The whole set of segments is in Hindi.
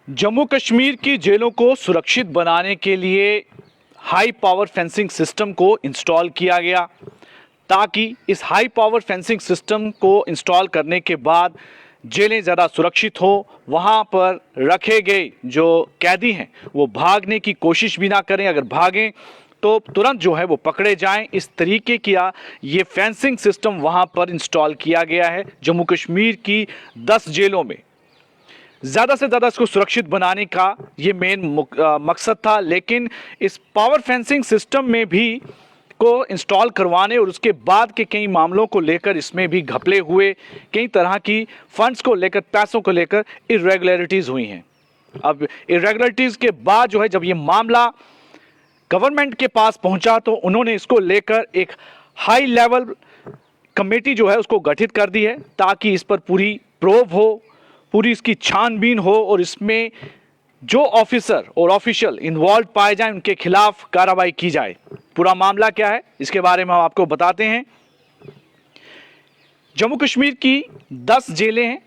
जम्मू कश्मीर की जेलों को सुरक्षित बनाने के लिए हाई पावर फेंसिंग सिस्टम को इंस्टॉल किया गया ताकि इस हाई पावर फेंसिंग सिस्टम को इंस्टॉल करने के बाद जेलें ज़्यादा सुरक्षित हो, वहाँ पर रखे गए जो कैदी हैं वो भागने की कोशिश भी ना करें, अगर भागें तो तुरंत जो है वो पकड़े जाएं। इस तरीके का ये फेंसिंग सिस्टम वहाँ पर इंस्टॉल किया गया है जम्मू कश्मीर की 10 जेलों में। ज़्यादा से ज़्यादा इसको सुरक्षित बनाने का ये मेन मकसद था, लेकिन इस पावर फेंसिंग सिस्टम में भी को इंस्टॉल करवाने और उसके बाद के कई मामलों को लेकर इसमें भी घपले हुए, कई तरह की फंड्स को लेकर, पैसों को लेकर इरेगुलरिटीज़ हुई हैं। अब इरेगुलरिटीज़ के बाद जो है जब ये मामला गवर्नमेंट के पास पहुंचा तो उन्होंने इसको लेकर एक हाई लेवल कमेटी जो है उसको गठित कर दी है ताकि इस पर पूरी प्रोब हो, पूरी इसकी छानबीन हो और इसमें जो ऑफिसर और ऑफिशियल इन्वॉल्व पाए जाएं उनके खिलाफ कार्रवाई की जाए। पूरा मामला क्या है इसके बारे में हम आपको बताते हैं। जम्मू कश्मीर की 10 जेलें हैं,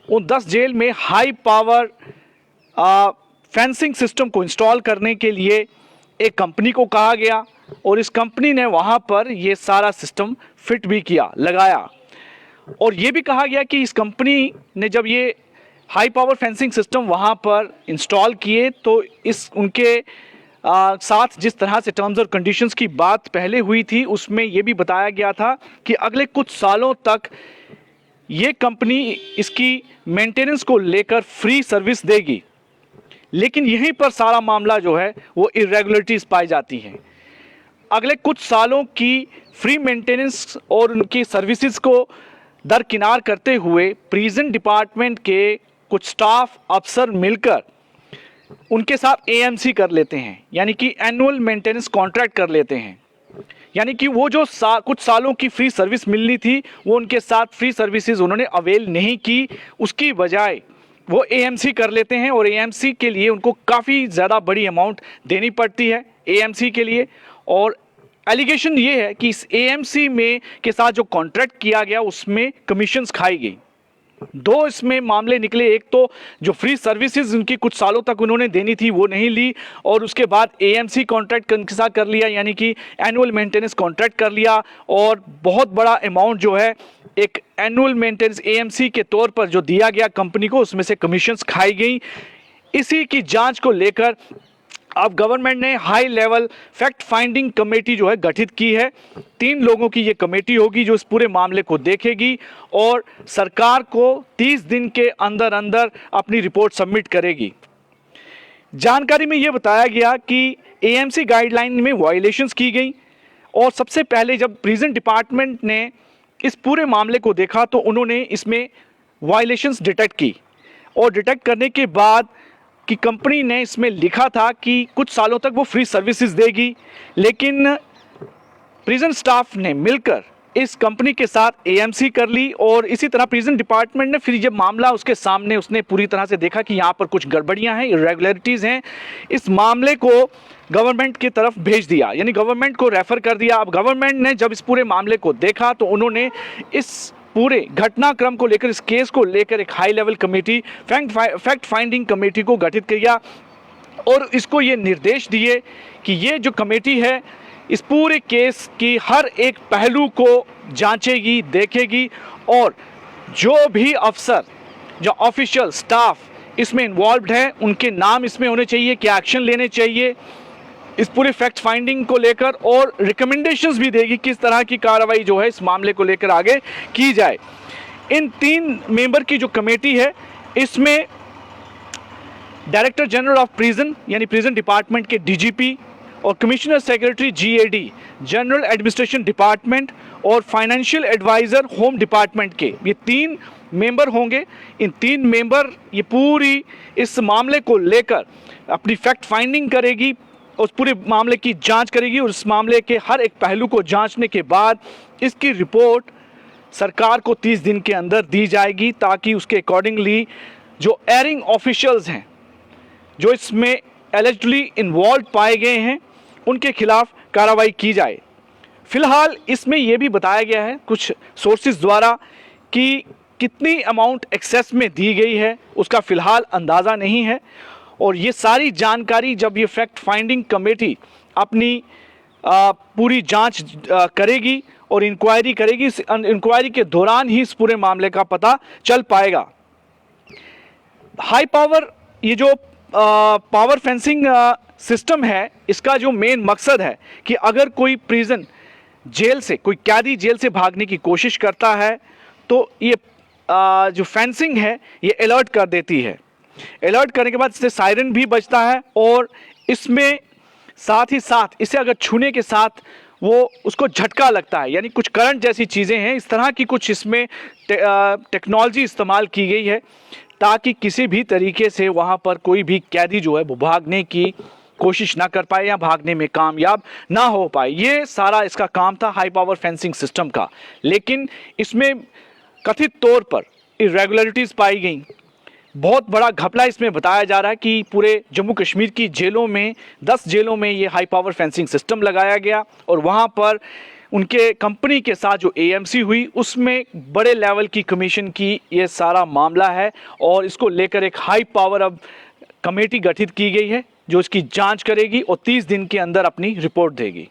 उन 10 जेल में हाई पावर फेंसिंग सिस्टम को इंस्टॉल करने के लिए एक कंपनी को कहा गया और इस कंपनी ने वहां पर ये सारा सिस्टम फिट भी किया, लगाया। और ये भी कहा गया कि इस कंपनी ने जब ये हाई पावर फेंसिंग सिस्टम वहाँ पर इंस्टॉल किए तो इस उनके साथ जिस तरह से टर्म्स और कंडीशंस की बात पहले हुई थी उसमें ये भी बताया गया था कि अगले कुछ सालों तक ये कंपनी इसकी मेंटेनेंस को लेकर फ्री सर्विस देगी। लेकिन यहीं पर सारा मामला जो है वो इरेगुलरिटीज़ पाई जाती हैं। अगले कुछ सालों की फ्री मेंटेनेंस और उनकी सर्विसेज को दरकिनार करते हुए प्रिजन डिपार्टमेंट के कुछ स्टाफ अफसर मिलकर उनके साथ एएमसी कर लेते हैं, यानी कि एनुअल मेंटेनेंस कॉन्ट्रैक्ट कर लेते हैं। यानी कि वो जो कुछ सालों की फ्री सर्विस मिलनी थी वो उनके साथ फ्री सर्विसेज उन्होंने अवेल नहीं की, उसकी बजाय वो एएमसी कर लेते हैं और एएमसी के लिए उनको काफ़ी ज़्यादा बड़ी अमाउंट देनी पड़ती है एएमसी के लिए। और एलिगेशन ये है कि इस एएमसी में के साथ जो कॉन्ट्रैक्ट किया गया उसमें कमीशंस खाई गई। दो इसमें मामले निकले, एक तो जो फ्री सर्विसेज उनकी कुछ सालों तक उन्होंने देनी थी वो नहीं ली और उसके बाद एएमसी कॉन्ट्रैक्ट उनके साथ कर लिया, यानी कि एनुअल मेंटेनेंस कॉन्ट्रैक्ट कर लिया और बहुत बड़ा अमाउंट जो है एक एनुअल मेंटेनेंस एएमसी के तौर पर जो दिया गया कंपनी को उसमें से कमीशंस खाई गई। इसी की जांच को लेकर अब गवर्नमेंट ने high level fact finding committee जो है गठित की है। 3 लोगों की ये कमेटी होगी जो इस पूरे मामले को देखेगी और सरकार को 30 दिन के अंदर अंदर अपनी रिपोर्ट सबमिट करेगी। जानकारी में ये बताया गया कि एएमसी गाइडलाइन में वायलेशंस की गई और सबसे पहले जब प्रिजन डिपार्टमेंट ने इस पूरे मामले को देखा तो उन्होंने इसमें वायलेशंस डिटेक्ट की और डिटेक्ट करने के बाद कि कंपनी ने इसमें लिखा था कि कुछ सालों तक वो फ्री सर्विसेज देगी, लेकिन प्रिजन स्टाफ ने मिलकर इस कंपनी के साथ एएमसी कर ली और इसी तरह प्रिजन डिपार्टमेंट ने फिर जब मामला उसके सामने उसने पूरी तरह से देखा कि यहाँ पर कुछ गड़बड़ियाँ हैं, इरेगुलरिटीज़ हैं, इस मामले को गवर्नमेंट की तरफ भेज दिया, यानी गवर्नमेंट को रेफ़र कर दिया। अब गवर्नमेंट ने जब इस पूरे मामले को देखा तो उन्होंने इस पूरे घटनाक्रम को लेकर, इस केस को लेकर एक high level committee fact finding committee को गठित किया और इसको ये निर्देश दिए कि ये जो कमेटी है इस पूरे केस की हर एक पहलू को जांचेगी, देखेगी और जो भी अफसर, जो ऑफिशियल स्टाफ इसमें इन्वॉल्व्ड है उनके नाम इसमें होने चाहिए, क्या एक्शन लेने चाहिए इस पूरे फैक्ट फाइंडिंग को लेकर और रिकमेंडेशंस भी देगी किस तरह की कार्रवाई जो है इस मामले को लेकर आगे की जाए। इन 3 मेंबर की जो कमेटी है इसमें डायरेक्टर जनरल ऑफ प्रिजन यानी प्रिजन डिपार्टमेंट के डीजीपी और commissioner secretary GAD general administration department और फाइनेंशियल एडवाइज़र होम डिपार्टमेंट के ये 3 मेंबर होंगे। इन 3 मेंबर ये पूरी इस मामले को लेकर अपनी फैक्ट फाइंडिंग करेगी, उस पूरे मामले की जांच करेगी और इस मामले के हर एक पहलू को जांचने के बाद इसकी रिपोर्ट सरकार को 30 दिन के अंदर दी जाएगी ताकि उसके अकॉर्डिंगली जो एयरिंग ऑफिशियल्स हैं जो इसमें एलिजिडली इन्वॉल्व पाए गए हैं उनके खिलाफ कार्रवाई की जाए। फिलहाल इसमें यह भी बताया गया है कुछ सोर्सेज द्वारा कि कितनी अमाउंट एक्सेस में दी गई है उसका फ़िलहाल अंदाज़ा नहीं है। और ये सारी जानकारी जब ये फैक्ट फाइंडिंग कमेटी अपनी पूरी जांच करेगी और इंक्वायरी करेगी, इस इंक्वायरी के दौरान ही इस पूरे मामले का पता चल पाएगा। हाई पावर, ये जो पावर फेंसिंग सिस्टम है, इसका जो मेन मकसद है कि अगर कोई प्रिजन जेल से, कोई कैदी जेल से भागने की कोशिश करता है तो ये जो फेंसिंग है ये अलर्ट कर देती है। अलर्ट करने के बाद इससे सायरन भी बजता है और इसमें साथ ही साथ इसे अगर छूने के साथ वो उसको झटका लगता है, यानी कुछ करंट जैसी चीज़ें हैं। इस तरह की कुछ इसमें टेक्नोलॉजी इस्तेमाल की गई है ताकि किसी भी तरीके से वहाँ पर कोई भी कैदी जो है वो भागने की कोशिश ना कर पाए या भागने में कामयाब ना हो पाए। ये सारा इसका काम था हाई पावर फेंसिंग सिस्टम का। लेकिन इसमें कथित तौर पर इरेगुलरिटीज़ पाई गई। बहुत बड़ा घपला इसमें बताया जा रहा है कि पूरे जम्मू कश्मीर की जेलों में 10 जेलों में ये हाई पावर फेंसिंग सिस्टम लगाया गया और वहाँ पर उनके कंपनी के साथ जो एएमसी हुई उसमें बड़े लेवल की कमीशन की ये सारा मामला है। और इसको लेकर एक हाई पावर अब कमेटी गठित की गई है जो इसकी जांच करेगी और 30 दिन के अंदर अपनी रिपोर्ट देगी।